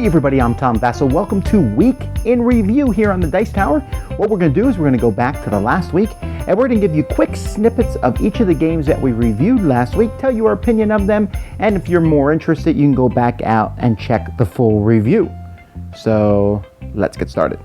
Hey everybody, I'm Tom Vassell. Welcome to Week in Review here on the Dice Tower. What we're going to do is we're going to go back to the last week and we're going to give you quick snippets of each of the games that we reviewed last week, tell you our opinion of them, and if you're more interested, you can go back out and check the full review. So let's get started.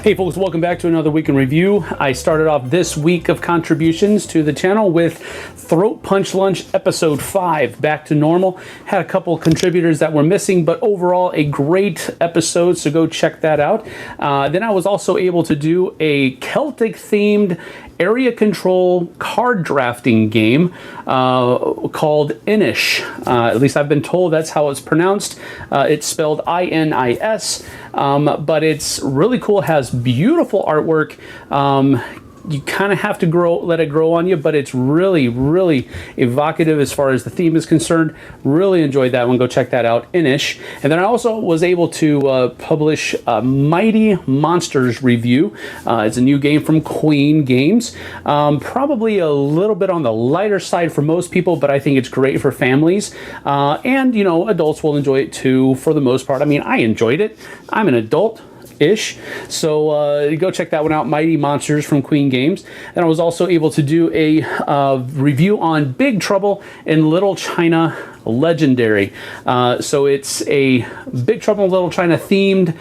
Hey folks, welcome back to another week in review. I started off this week of contributions to the channel with Throat Punch Lunch episode 5, back to normal. Had a couple contributors that were missing, but overall a great episode, so go check that out. Then I was also able to do a Celtic themed area control card drafting game called Inis. At least I've been told that's how it's pronounced. It's spelled I-N-I-S, but it's really cool. It has beautiful artwork. You kind of have to let it grow on you, but it's really, really evocative as far as the theme is concerned. Really enjoyed that one. Go check that out, Inis. And then I also was able to publish a Mighty Monsters review. It's a new game from Queen Games. Probably a little bit on the lighter side for most people, but I think it's great for families. And, you know, adults will enjoy it too, for the most part. I mean, I enjoyed it. I'm an adult. So go check that one out, Mighty Monsters from Queen Games. And I was also able to do a review on Big Trouble in Little China Legendary. So it's a Big Trouble in Little China themed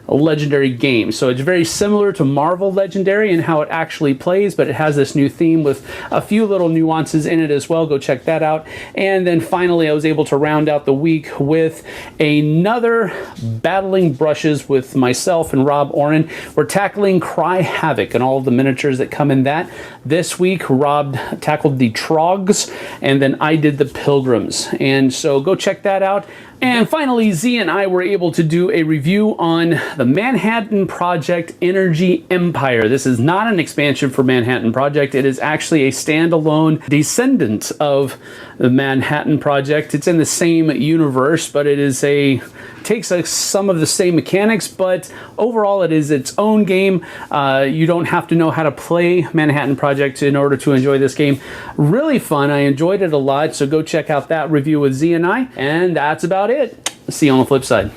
Legendary game. So it's very similar to Marvel Legendary and how it actually plays, but it has this new theme with a few little nuances in it as well. Go check that out. And then finally I was able to round out the week with another Battling Brushes with myself and Rob Oren. We're tackling Cry Havoc and all of the miniatures that come in that. This week Rob tackled the Trogs and then I did the Pilgrims. And so go check that out. And finally, Z and I were able to do a review on the Manhattan Project Energy Empire. This is not an expansion for Manhattan Project. It is actually a standalone descendant of the Manhattan Project. It's in the same universe, but it is takes some of the same mechanics, but overall it is its own game. You don't have to know how to play Manhattan Project in order to enjoy this game. Really fun. I enjoyed it a lot, so go check out that review with Z and I. And that's about it. See you on the flip side.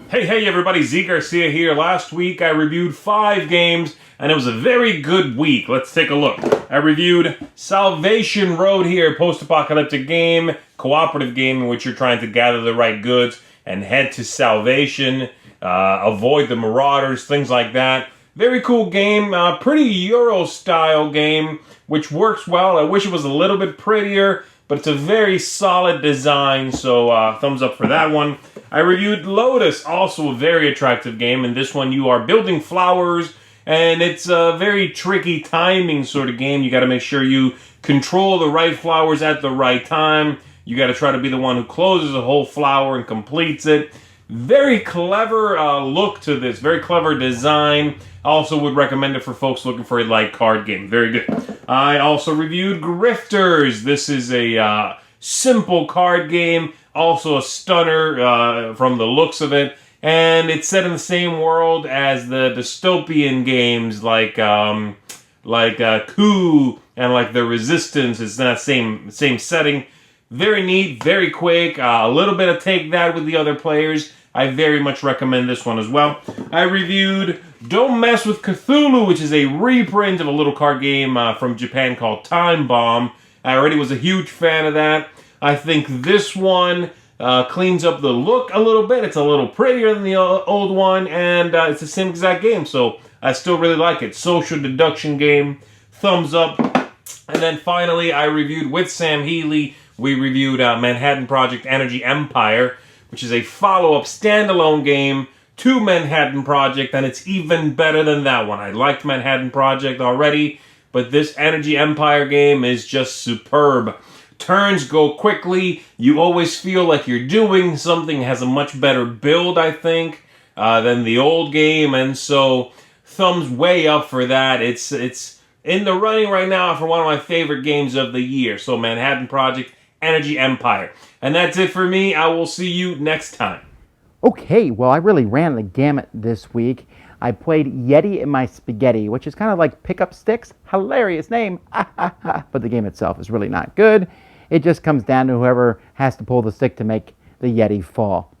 Hey everybody, Z Garcia here. Last week I reviewed 5 games and it was a very good week. Let's take a look. I reviewed Salvation Road here, post-apocalyptic game, cooperative game in which you're trying to gather the right goods and head to salvation, avoid the Marauders, things like that. Very cool game, pretty Euro-style game, which works well. I wish it was a little bit prettier, but it's a very solid design, so thumbs up for that one. I reviewed Lotus, also a very attractive game. In this one, you are building flowers, and it's a very tricky timing sort of game. You got to make sure you control the right flowers at the right time. You got to try to be the one who closes a whole flower and completes it. Very clever look to this, very clever design. Also would recommend it for folks looking for a light card game. Very good. I also reviewed Grifters. This is a simple card game, also a stunner from the looks of it. And it's set in the same world as the dystopian games like Coup and like The Resistance. It's in that same setting. Very neat, very quick, a little bit of take that with the other players. I very much recommend this one as well. I reviewed Don't Mess with Cthulhu, which is a reprint of a little card game from Japan called Time Bomb. I already was a huge fan of that. I think this one cleans up the look a little bit. It's a little prettier than the old one, and it's the same exact game, so I still really like it. Social deduction game, thumbs up. And then finally, I reviewed with Sam Healy. We reviewed Manhattan Project Energy Empire, which is a follow-up standalone game to Manhattan Project, and it's even better than that one. I liked Manhattan Project already, but this Energy Empire game is just superb. Turns go quickly. You always feel like you're doing something. It has a much better build, I think, than the old game, and so thumbs way up for that. It's in the running right now for one of my favorite games of the year. So Manhattan Project Energy Empire. And that's it for me. I will see you next time. Okay, well, I really ran the gamut this week. I played Yeti in My Spaghetti, which is kind of like pick up sticks. Hilarious name. But the game itself is really not good. It just comes down to whoever has to pull the stick to make the Yeti fall.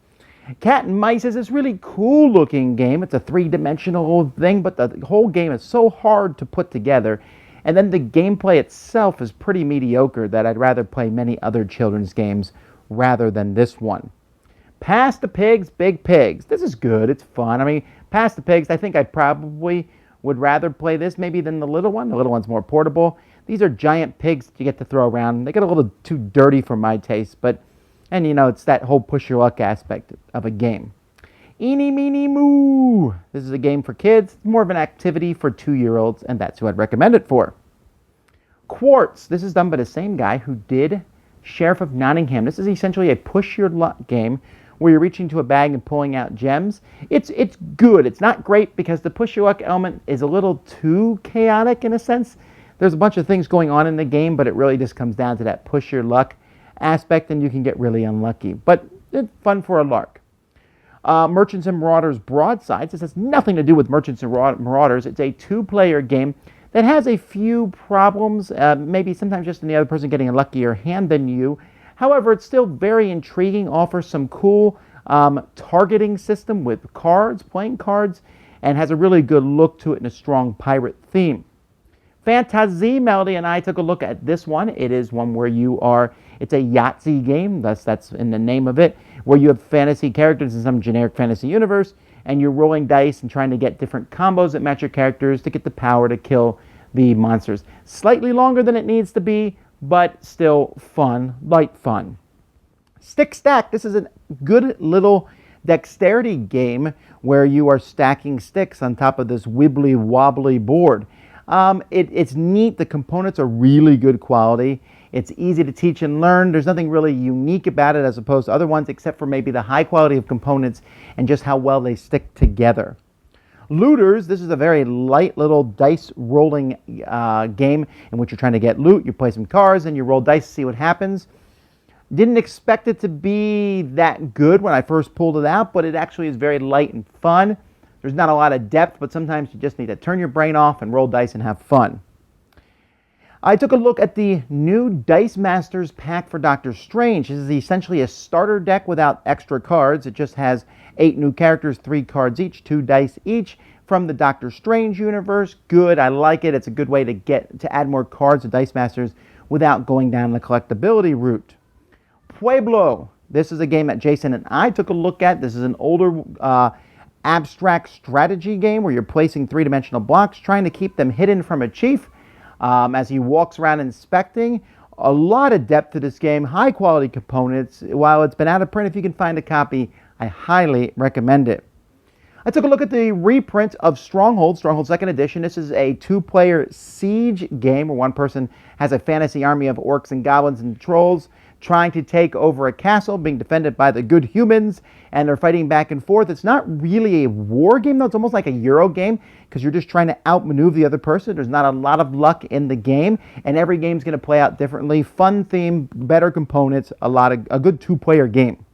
Cat and Mice is this really cool looking game. It's a three-dimensional thing, but the whole game is so hard to put together. And then the gameplay itself is pretty mediocre that I'd rather play many other children's games rather than this one. Pass the Pigs, Big Pigs. This is good. It's fun. I mean, Pass the Pigs, I think I probably would rather play this maybe than the little one. The little one's more portable. These are giant pigs you get to throw around. They get a little too dirty for my taste, and you know, it's that whole push your luck aspect of a game. Eeny, Meeny, Moo. This is a game for kids. It's more of an activity for 2-year-olds, and that's who I'd recommend it for. Quartz. This is done by the same guy who did Sheriff of Nottingham. This is essentially a push your luck game where you're reaching into a bag and pulling out gems. It's good. It's not great because the push your luck element is a little too chaotic in a sense. There's a bunch of things going on in the game, but it really just comes down to that push your luck aspect, and you can get really unlucky. But it's fun for a lark. Merchants and Marauders Broadsides. This has nothing to do with Merchants and Marauders. It's a 2-player game that has a few problems, maybe sometimes just in the other person getting a luckier hand than you. However, it's still very intriguing, offers some cool targeting system with cards, playing cards, and has a really good look to it and a strong pirate theme. Fantahzee, Melody and I took a look at this one. It is one where it's a Yahtzee game, thus that's in the name of it, where you have fantasy characters in some generic fantasy universe, and you're rolling dice and trying to get different combos that match your characters to get the power to kill the monsters. Slightly longer than it needs to be, but still fun, light fun. Stick Stack. This is a good little dexterity game where you are stacking sticks on top of this wibbly wobbly board. It's neat. The components are really good quality. It's easy to teach and learn. There's nothing really unique about it as opposed to other ones except for maybe the high quality of components and just how well they stick together. Looterz, this is a very light little dice rolling game in which you're trying to get loot. You play some cards and you roll dice to see what happens. Didn't expect it to be that good when I first pulled it out, but it actually is very light and fun. There's not a lot of depth, but sometimes you just need to turn your brain off and roll dice and have fun. I took a look at the new Dice Masters pack for Doctor Strange. This is essentially a starter deck without extra cards. It just has 8 new characters, 3 cards each, 2 dice each from the Doctor Strange universe. Good, I like it. It's a good way to add more cards to Dice Masters without going down the collectability route. Pueblo. This is a game that Jason and I took a look at. This is an older abstract strategy game where you're placing 3-dimensional blocks, trying to keep them hidden from a chief as he walks around inspecting. A lot of depth to this game, high quality components. While it's been out of print, if you can find a copy, I highly recommend it. I took a look at the reprint of Stronghold 2nd edition. This is a 2-player siege game where one person has a fantasy army of orcs and goblins and trolls trying to take over a castle being defended by the good humans, and they're fighting back and forth. It's not really a war game, though. It's almost like a Euro game because you're just trying to outmaneuver the other person. There's not a lot of luck in the game, and every game's going to play out differently. Fun theme, better components, a good 2-player game.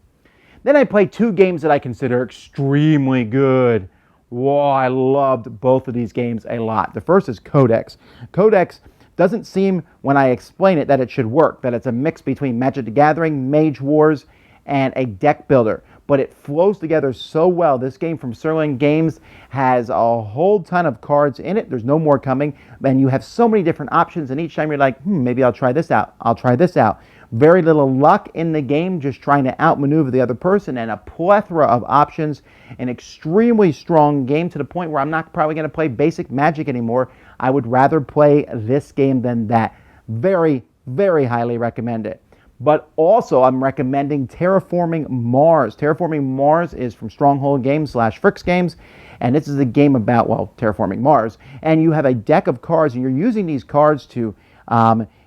Then I played 2 games that I consider extremely good. Whoa, I loved both of these games a lot. The first is Codex. Codex doesn't seem, when I explain it, that it should work, that it's a mix between Magic the Gathering, Mage Wars, and a deck builder. But it flows together so well. This game from Sterling Games has a whole ton of cards in it. There's no more coming. And you have so many different options, and each time you're like, maybe I'll try this out. I'll try this out. Very little luck in the game, just trying to outmaneuver the other person, and a plethora of options. An extremely strong game to the point where I'm not probably going to play basic Magic anymore. I would rather play this game than that. Very, very highly recommend it. But also, I'm recommending Terraforming Mars. Terraforming Mars is from Stronghold Games / Fricks Games, and this is a game about, terraforming Mars. And you have a deck of cards, and you're using these cards to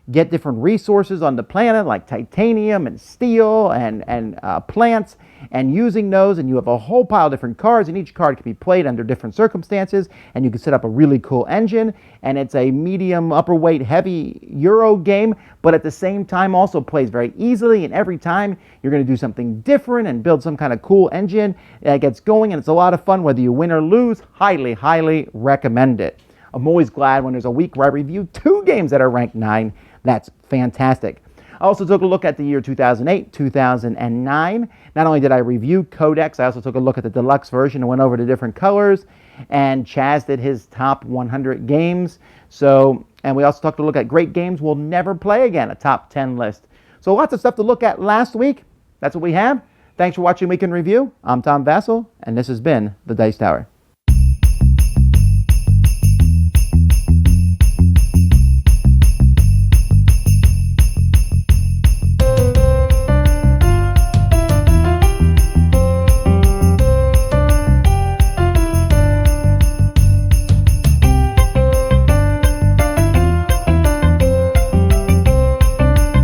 get different resources on the planet, like titanium and steel and plants, and using those, and you have a whole pile of different cards, and each card can be played under different circumstances, and you can set up a really cool engine, and it's a medium, upper weight, heavy Euro game, but at the same time also plays very easily, and every time you're going to do something different and build some kind of cool engine that gets going, and it's a lot of fun whether you win or lose. Highly, highly recommend it. I'm always glad when there's a week where I review 2 games that are ranked 9. That's fantastic. I also took a look at the year 2008, 2009. Not only did I review Codex, I also took a look at the deluxe version and went over the different colors. And Chaz did his top 100 games. And we also took a look at great games we'll never play again, a top 10 list. So lots of stuff to look at last week. That's what we have. Thanks for watching Week in Review. I'm Tom Vassell, and this has been The Dice Tower.